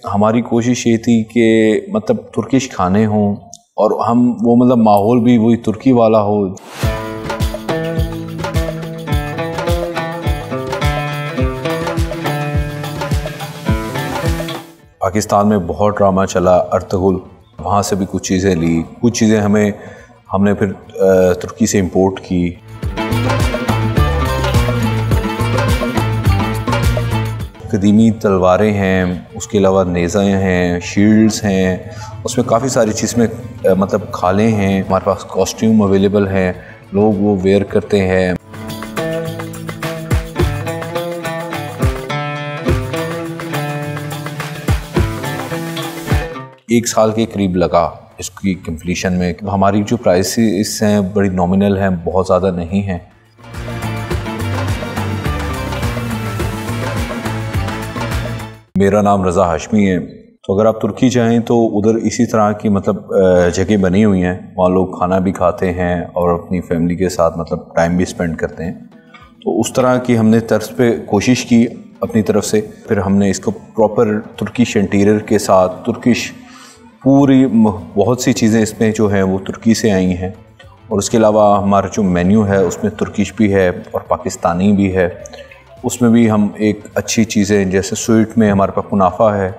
हमारी कोशिश ये थी कि मतलब तुर्किश खाने हों और हम वो मतलब माहौल भी वही तुर्की वाला हो। पाकिस्तान में बहुत ड्रामा चला अर्तुगरुल, वहाँ से भी कुछ चीज़ें ली, कुछ चीज़ें हमने फिर तुर्की से इंपोर्ट की। कदीमी तलवारें हैं, उसके अलावा नेज़ा हैं, शील्ड्स हैं, उसमें काफ़ी सारी चीज़ें मतलब खाले हैं। हमारे पास कॉस्ट्यूम अवेलेबल हैं, लोग वो वेयर करते हैं। एक साल के करीब लगा इसकी कंप्लीशन में। हमारी जो प्राइसेस हैं बड़ी नॉमिनल हैं, बहुत ज़्यादा नहीं हैं। मेरा नाम रज़ा हाशमी है। तो अगर आप तुर्की जाएं तो उधर इसी तरह की मतलब जगह बनी हुई हैं, वहाँ लोग खाना भी खाते हैं और अपनी फैमिली के साथ मतलब टाइम भी स्पेंड करते हैं। तो उस तरह की हमने तर्ज पे कोशिश की अपनी तरफ से। फिर हमने इसको प्रॉपर तुर्किश इंटीरियर के साथ, तुर्किश पूरी बहुत सी चीज़ें इसमें जो हैं वो तुर्की से आई हैं। और उसके अलावा हमारा जो मेन्यू है उसमें तुर्किश भी है और पाकिस्तानी भी है। उसमें भी हम एक अच्छी चीज़ें जैसे स्वीट में हमारे पास कुनाफा है,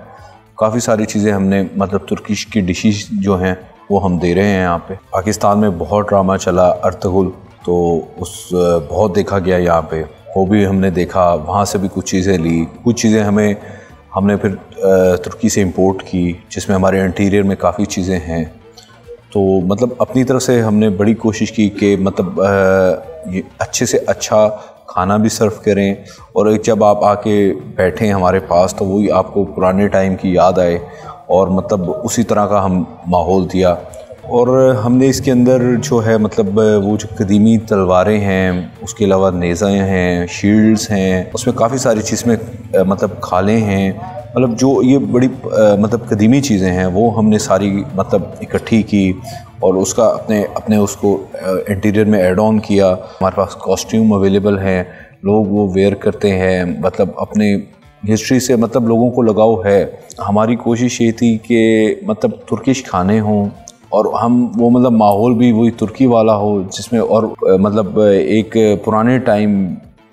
काफ़ी सारी चीज़ें हमने मतलब तुर्किश की डिशेस जो हैं वो हम दे रहे हैं यहाँ पे। पाकिस्तान में बहुत ड्रामा चला अर्तुगरुल, तो उस बहुत देखा गया यहाँ पे, वो भी हमने देखा। वहाँ से भी कुछ चीज़ें ली, कुछ चीज़ें हमने फिर तुर्की से इंपोर्ट की, जिसमें हमारे इंटीरियर में काफ़ी चीज़ें हैं। तो मतलब अपनी तरफ से हमने बड़ी कोशिश की कि मतलब ये अच्छे से अच्छा खाना भी सर्व करें और जब आप आके बैठें हमारे पास तो वही आपको पुराने टाइम की याद आए और मतलब उसी तरह का हम माहौल दिया। और हमने इसके अंदर जो है मतलब वो जो कदीमी तलवारें हैं, उसके अलावा नेज़ा हैं, शील्ड्स हैं, उसमें काफ़ी सारी चीज़ें मतलब खाले हैं, मतलब जो ये बड़ी मतलब कदीमी चीज़ें हैं वो हमने सारी मतलब इकट्ठी की और उसका अपने उसको इंटीरियर में ऐड ऑन किया। हमारे पास कॉस्ट्यूम अवेलेबल हैं, लोग वो वेयर करते हैं, मतलब अपने हिस्ट्री से मतलब लोगों को लगाव है। हमारी कोशिश ये थी कि मतलब तुर्किश खाने हों और हम वो मतलब माहौल भी वही तुर्की वाला हो, जिसमें और मतलब एक पुराने टाइम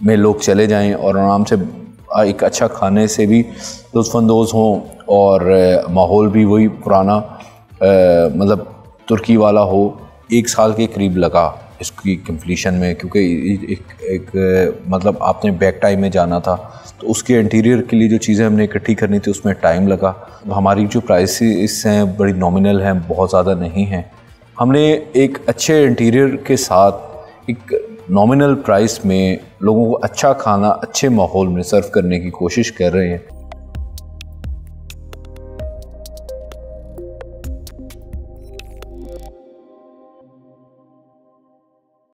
में लोग चले जाएं और आराम से एक अच्छा खाने से भी लुत्फ़अंदोज़ हों और माहौल भी वही पुराना मतलब तुर्की वाला हो। एक साल के करीब लगा इसकी कंप्लीशन में, क्योंकि एक मतलब आपने बैक टाइम में जाना था तो उसके इंटीरियर के लिए जो चीज़ें हमने इकट्ठी करनी थी उसमें टाइम लगा। हमारी जो प्राइसेस हैं बड़ी नॉमिनल हैं, बहुत ज़्यादा नहीं हैं। हमने एक अच्छे इंटीरियर के साथ एक नॉमिनल प्राइस में लोगों को अच्छा खाना अच्छे माहौल में सर्व करने की कोशिश कर रहे हैं।